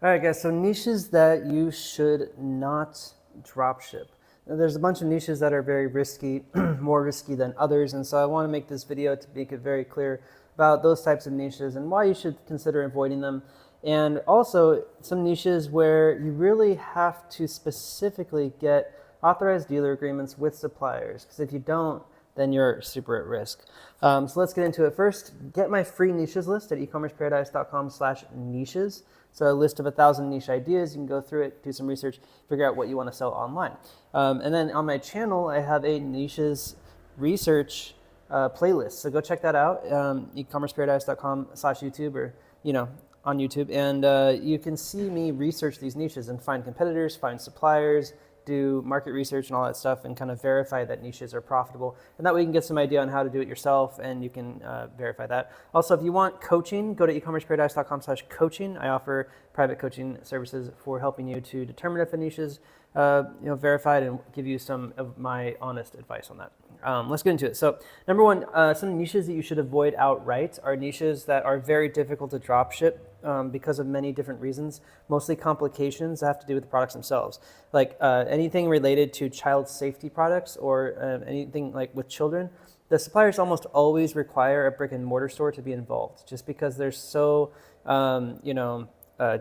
All right, guys, so niches that you should not dropship. Now, there's a bunch of niches that are very risky, more risky than others, and so I want to make this video to make it very clear about those types of niches and why you should consider avoiding them. And also some niches where you really have to specifically get authorized dealer agreements with suppliers, because if you don't, then you're super at risk. So let's get into it. First, get my free niches list at ecommerceparadise.com/niches. So a list of 1,000 niche ideas. You can go through it, do some research, figure out what you want to sell online. And then on my channel, I have a niches research playlist. So go check that out, ecommerceparadise.com/YouTube, or on YouTube. And you can see me research these niches and find competitors, find suppliers, do market research and all that stuff, and kind of verify that niches are profitable. And that way you can get some idea on how to do it yourself, and you can verify that. Also, if you want coaching, go to ecommerceparadise.com/coaching. I offer private coaching services for helping you to determine if a niche is verified, and give you some of my honest advice on that. Let's get into it. So number one, some niches that you should avoid outright are niches that are very difficult to drop ship because of many different reasons, mostly complications that have to do with the products themselves. Like anything related to child safety products, or anything like with children, the suppliers almost always require a brick and mortar store to be involved, just because they're so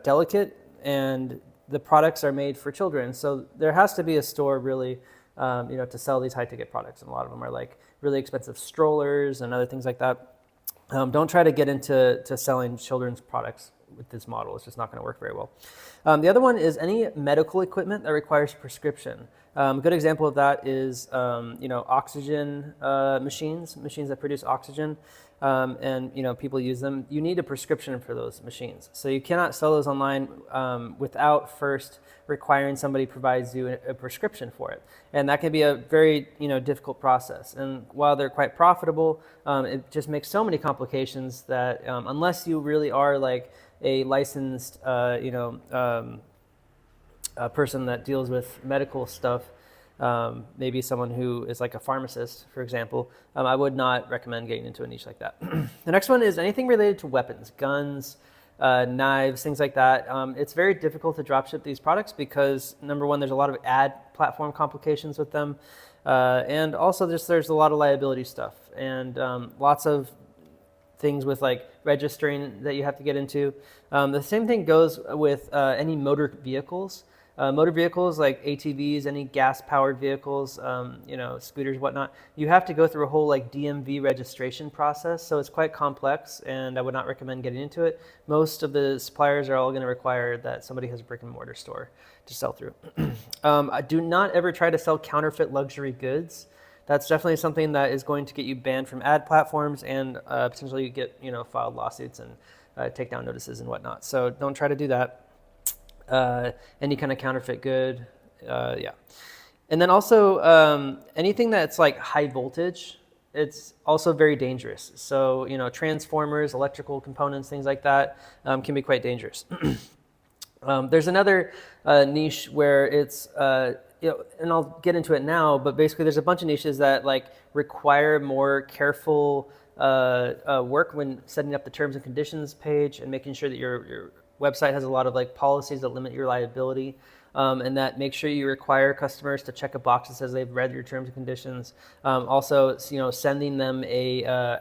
delicate, and the products are made for children. So there has to be a store really to sell these high ticket products. And a lot of them are like really expensive strollers and other things like that. Don't try to get into selling children's products with this model. It's just not going to work very well. The other one is any medical equipment that requires prescription. A good example of that is oxygen machines that produce oxygen, and people use them. You need a prescription for those machines, so you cannot sell those online without first requiring somebody provides you a prescription for it, and that can be a very difficult process. And while they're quite profitable, it just makes so many complications that unless you really are like a licensed a person that deals with medical stuff, maybe someone who is like a pharmacist, for example, I would not recommend getting into a niche like that. The next one is anything related to weapons, guns, knives, things like that. It's very difficult to dropship these products because, number one, there's a lot of ad platform complications with them, and also there's a lot of liability stuff, and lots of things with like registering that you have to get into. The same thing goes with any motor vehicles. Motor vehicles like ATVs, any gas-powered vehicles, scooters, whatnot, you have to go through a whole like DMV registration process. So it's quite complex, and I would not recommend getting into it. Most of the suppliers are all going to require that somebody has a brick and mortar store to sell through. Do not ever try to sell counterfeit luxury goods. That's definitely something that is going to get you banned from ad platforms, and potentially get filed lawsuits and takedown notices and whatnot. So don't try to do that. Any kind of counterfeit good, yeah. And then also anything that's like high voltage, it's also very dangerous. So transformers, electrical components, things like that can be quite dangerous. There's another niche where it's and I'll get into it now, but basically there's a bunch of niches that like require more careful work when setting up the terms and conditions page, and making sure that your website has a lot of like policies that limit your liability, and that make sure you require customers to check a box that says they've read your terms and conditions. Also, sending them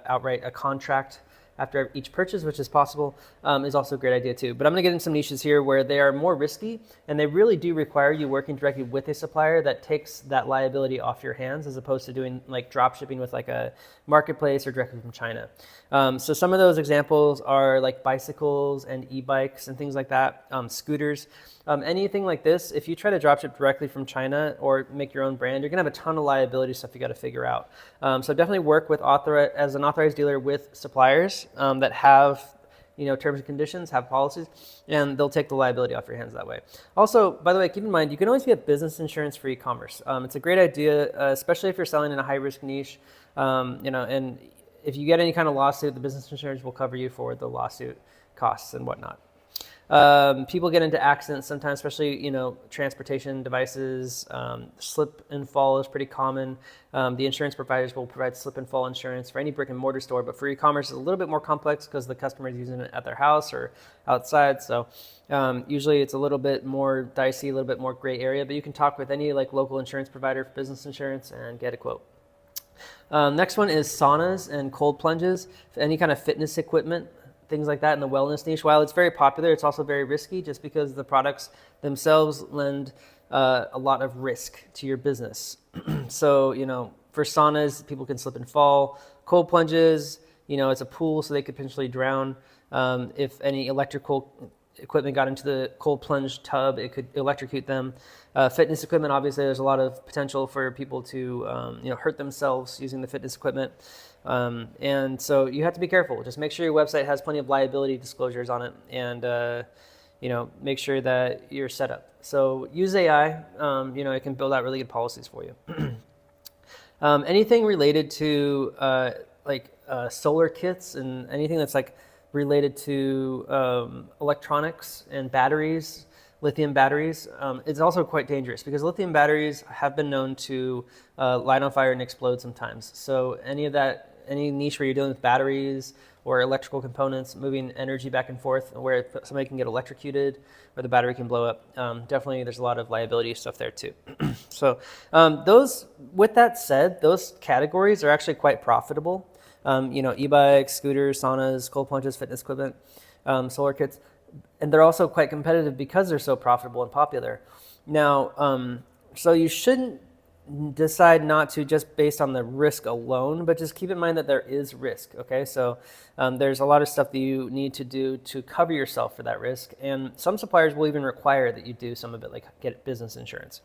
outright a contract after each purchase, which is possible, is also a great idea too. But I'm going to get into some niches here where they are more risky, and they really do require you working directly with a supplier that takes that liability off your hands, as opposed to doing like drop shipping with like a marketplace or directly from China. So some of those examples are like bicycles and e-bikes and things like that, scooters. Anything like this, if you try to dropship directly from China or make your own brand, you're gonna have a ton of liability stuff you gotta figure out. So definitely work with as an authorized dealer with suppliers that have terms and conditions, have policies, and they'll take the liability off your hands that way. Also, by the way, keep in mind, you can always get business insurance for e-commerce. It's a great idea, especially if you're selling in a high-risk niche, and if you get any kind of lawsuit, the business insurance will cover you for the lawsuit costs and whatnot. People get into accidents sometimes, especially, transportation devices. Slip and fall is pretty common. The insurance providers will provide slip and fall insurance for any brick and mortar store, but for e-commerce, it's a little bit more complex because the customer is using it at their house or outside. So usually it's a little bit more dicey, a little bit more gray area, but you can talk with any local insurance provider for business insurance and get a quote. Next one is saunas and cold plunges, any kind of fitness equipment, things like that in the wellness niche. While it's very popular, it's also very risky just because the products themselves lend a lot of risk to your business. So, for saunas, people can slip and fall. Cold plunges, it's a pool, so they could potentially drown. If any electrical equipment got into the cold plunge tub, it could electrocute them. Fitness equipment, obviously, there's a lot of potential for people to hurt themselves using the fitness equipment. And so you have to be careful. Just make sure your website has plenty of liability disclosures on it, and make sure that you're set up. So use AI. It can build out really good policies for you. Anything related to solar kits and anything that's related to electronics and batteries, lithium batteries, it's also quite dangerous because lithium batteries have been known to light on fire and explode sometimes. So any niche where you're dealing with batteries or electrical components, moving energy back and forth, where somebody can get electrocuted or the battery can blow up, definitely there's a lot of liability stuff there too. So with that said, those categories are actually quite profitable. E-bikes, scooters, saunas, cold plunges, fitness equipment, solar kits, and they're also quite competitive because they're so profitable and popular. Now, so you shouldn't decide not to just based on the risk alone, but just keep in mind that there is risk, okay? So there's a lot of stuff that you need to do to cover yourself for that risk, and some suppliers will even require that you do some of it, like get business insurance.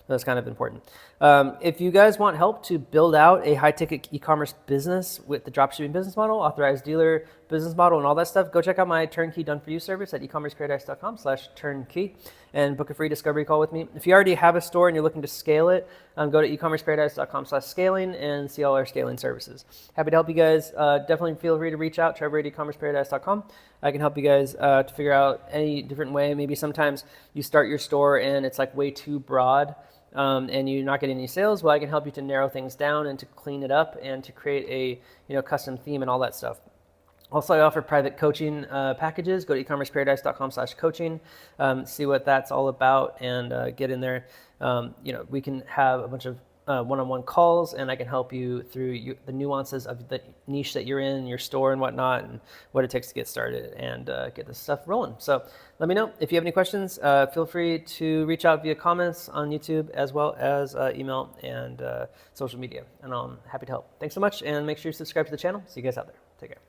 That's kind of important. If you guys want help to build out a high-ticket e-commerce business with the dropshipping business model, authorized dealer business model, and all that stuff, go check out my Turnkey Done For You service at ecommerceparadise.com/turnkey and book a free discovery call with me. If you already have a store and you're looking to scale it, go to ecommerceparadise.com/scaling and see all our scaling services. Happy to help you guys. Definitely feel free to reach out, Trevor at ecommerceparadise.com. I can help you guys to figure out any different way. Maybe sometimes you start your store and it's way too broad. And you're not getting any sales. Well, I can help you to narrow things down and to clean it up and to create a custom theme and all that stuff. Also, I offer private coaching packages. Go to ecommerceparadise.com/coaching, see what that's all about, and get in there. We can have a bunch of one-on-one calls, and I can help you through the nuances of the niche that you're in, your store and whatnot, and what it takes to get started and get this stuff rolling. So let me know if you have any questions. Feel free to reach out via comments on YouTube as well as email and social media, and I'm happy to help. Thanks so much, and make sure you subscribe to the channel. See you guys out there. Take care.